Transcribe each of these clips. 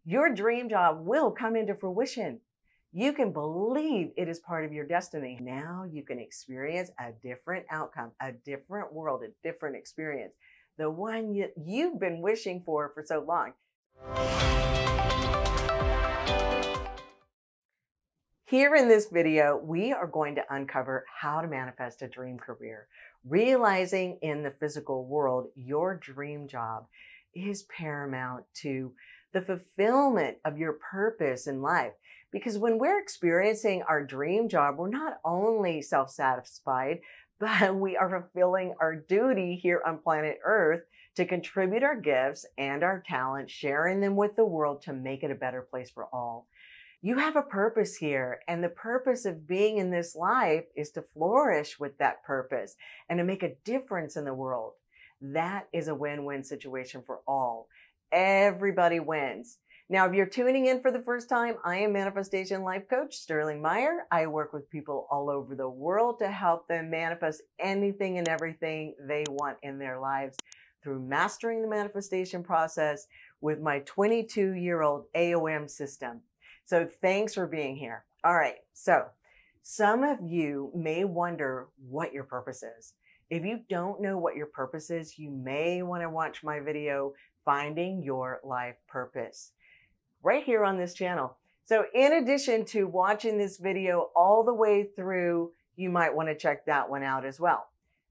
Your dream job will come into fruition. You can believe it is part of your destiny. Now you can experience a different outcome, a different world, a different experience, the one you've been wishing for so long. Here in this video, we are going to uncover how to manifest a dream career, realizing in the physical world, your dream job is paramount to the fulfillment of your purpose in life. Because when we're experiencing our dream job, we're not only self-satisfied, but we are fulfilling our duty here on planet Earth to contribute our gifts and our talents, sharing them with the world to make it a better place for all. You have a purpose here, and the purpose of being in this life is to flourish with that purpose and to make a difference in the world. That is a win-win situation for all. Everybody wins. Now, if you're tuning in for the first time, I am Manifestation Life Coach Sterling Mire. I work with people all over the world to help them manifest anything and everything they want in their lives through mastering the manifestation process with my 22-year-old AOM system. So thanks for being here. All right, so some of you may wonder what your purpose is. If you don't know what your purpose is, you may want to watch my video, Finding Your Life Purpose, right here on this channel. So in addition to watching this video all the way through, you might want to check that one out as well.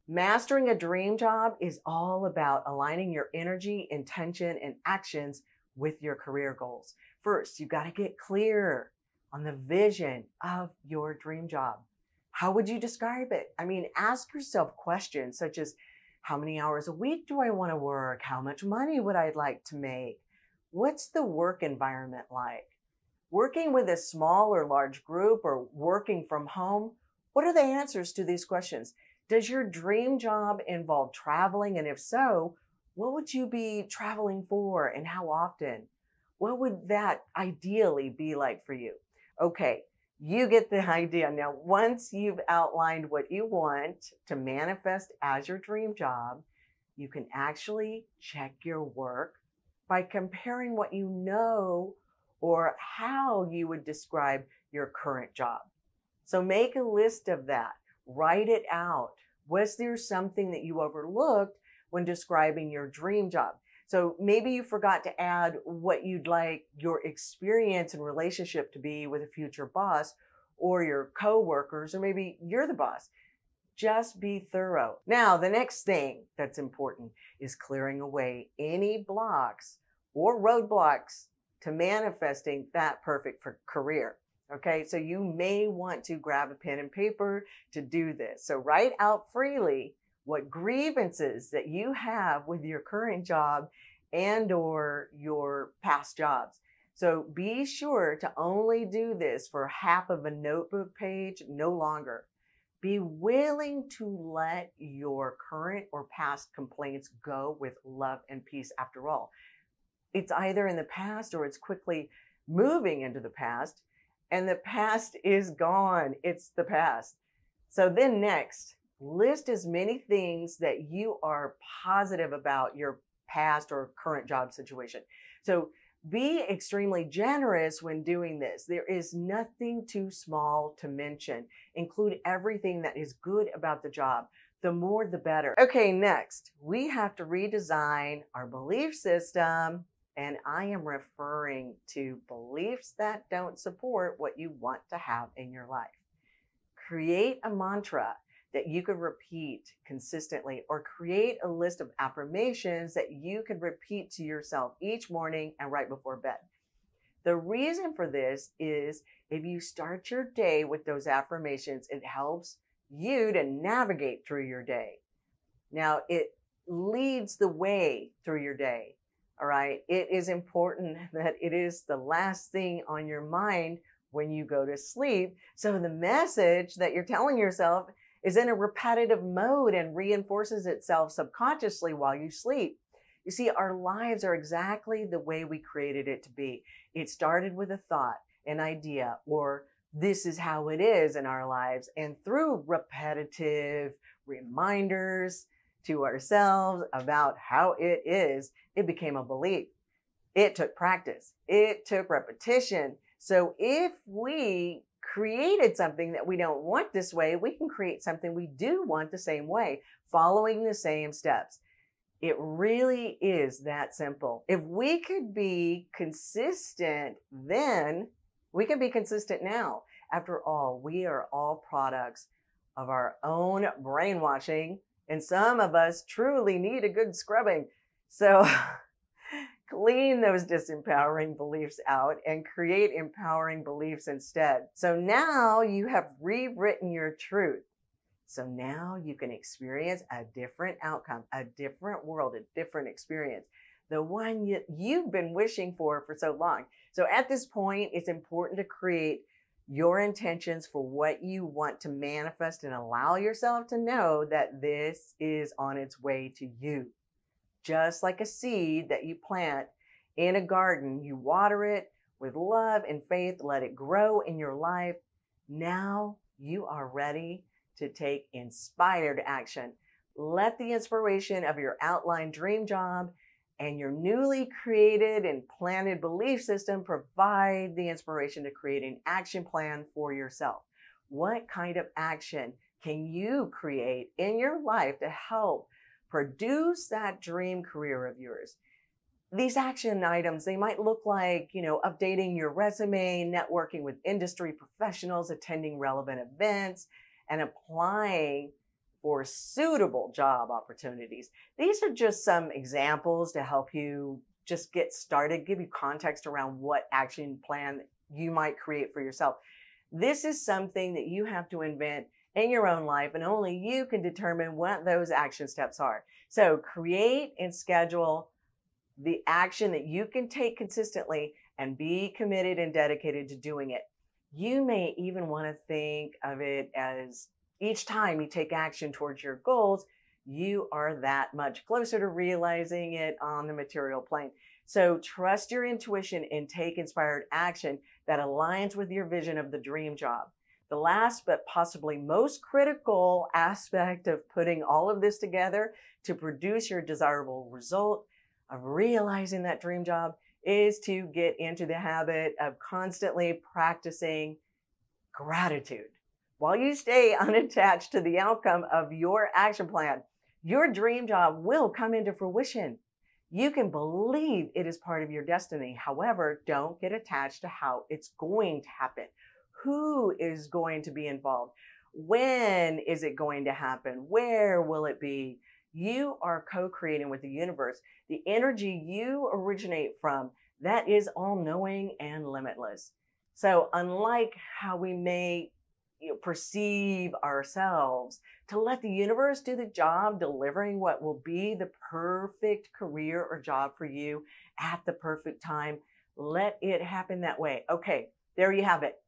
Mastering a dream job is all about aligning your energy, intention, and actions with your career goals. First, you got to get clear on the vision of your dream job. How would you describe it? I mean, ask yourself questions such as, how many hours a week do I want to work? How much money would I like to make? What's the work environment like? Working with a small or large group or working from home? What are the answers to these questions? Does your dream job involve traveling? And if so, what would you be traveling for and how often? What would that ideally be like for you? Okay, you get the idea. Now, once you've outlined what you want to manifest as your dream job, you can actually check your work by comparing what you know or how you would describe your current job. So make a list of that. Write it out. Was there something that you overlooked when describing your dream job? So maybe you forgot to add what you'd like your experience and relationship to be with a future boss or your coworkers, or maybe you're the boss. Just be thorough. Now, the next thing that's important is clearing away any blocks or roadblocks to manifesting that perfect career. Okay, so you may want to grab a pen and paper to do this. So write out freely what grievances that you have with your current job and or your past jobs. So be sure to only do this for half of a notebook page, no longer. Be willing to let your current or past complaints go with love and peace. After all, it's either in the past or it's quickly moving into the past, and the past is gone. It's the past. So then next, list as many things that you are positive about your past or current job situation. So be extremely generous when doing this. There is nothing too small to mention. Include everything that is good about the job. The more, the better. Okay, next, we have to redesign our belief system. And I am referring to beliefs that don't support what you want to have in your life. Create a mantra that you could repeat consistently, or create a list of affirmations that you could repeat to yourself each morning and right before bed. The reason for this is if you start your day with those affirmations, it helps you to navigate through your day. Now, it leads the way through your day. All right. It is important that it is the last thing on your mind when you go to sleep. So the message that you're telling yourself is in a repetitive mode and reinforces itself subconsciously while you sleep. You see, our lives are exactly the way we created it to be. It started with a thought, an idea, or this is how it is in our lives. And through repetitive reminders to ourselves about how it is, it became a belief. It took practice. It took repetition. So if we created something that we don't want this way, we can create something we do want the same way, following the same steps. It really is that simple. If we could be consistent then, we can be consistent now. After all, we are all products of our own brainwashing, and some of us truly need a good scrubbing. So clean those disempowering beliefs out and create empowering beliefs instead. So now you have rewritten your truth. So now you can experience a different outcome, a different world, a different experience, the one you've been wishing for so long. So at this point, it's important to create your intentions for what you want to manifest and allow yourself to know that this is on its way to you. Just like a seed that you plant in a garden, you water it with love and faith, let it grow in your life. Now you are ready to take inspired action. Let the inspiration of your outlined dream job and your newly created and planted belief system provide the inspiration to create an action plan for yourself. What kind of action can you create in your life to help produce that dream career of yours? These action items, they might look like, updating your resume, networking with industry professionals, attending relevant events, and applying for suitable job opportunities. These are just some examples to help you just get started, give you context around what action plan you might create for yourself. This is something that you have to invent in your own life, and only you can determine what those action steps are. So create and schedule the action that you can take consistently and be committed and dedicated to doing it. You may even want to think of it as each time you take action towards your goals, you are that much closer to realizing it on the material plane. So trust your intuition and take inspired action that aligns with your vision of the dream job. The last but possibly most critical aspect of putting all of this together to produce your desirable result of realizing that dream job is to get into the habit of constantly practicing gratitude. While you stay unattached to the outcome of your action plan, your dream job will come into fruition. You can believe it is part of your destiny. However, don't get attached to how it's going to happen. Who is going to be involved? When is it going to happen? Where will it be? You are co-creating with the universe. The energy you originate from, that is all-knowing and limitless. So unlike how we may perceive ourselves, to let the universe do the job delivering what will be the perfect career or job for you at the perfect time, let it happen that way. Okay, there you have it.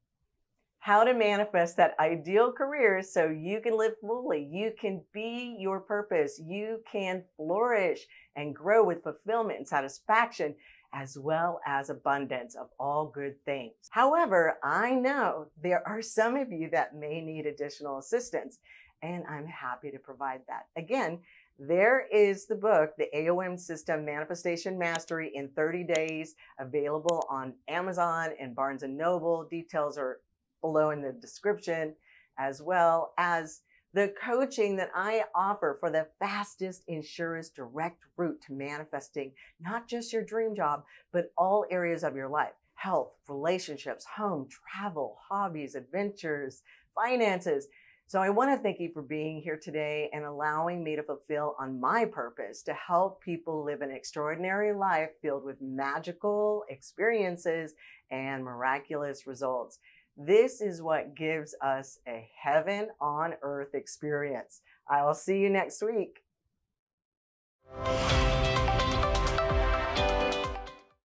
How to manifest that ideal career so you can live fully, you can be your purpose, you can flourish and grow with fulfillment and satisfaction, as well as abundance of all good things. However, I know there are some of you that may need additional assistance, and I'm happy to provide that. Again, there is the book, The AOM System Manifestation Mastery in 30 Days, available on Amazon and Barnes & Noble. Details are below in the description, as well as the coaching that I offer for the fastest and surest direct route to manifesting not just your dream job, but all areas of your life: health, relationships, home, travel, hobbies, adventures, finances. So I want to thank you for being here today and allowing me to fulfill on my purpose to help people live an extraordinary life filled with magical experiences and miraculous results. This is what gives us a heaven on earth experience. I will see you next week.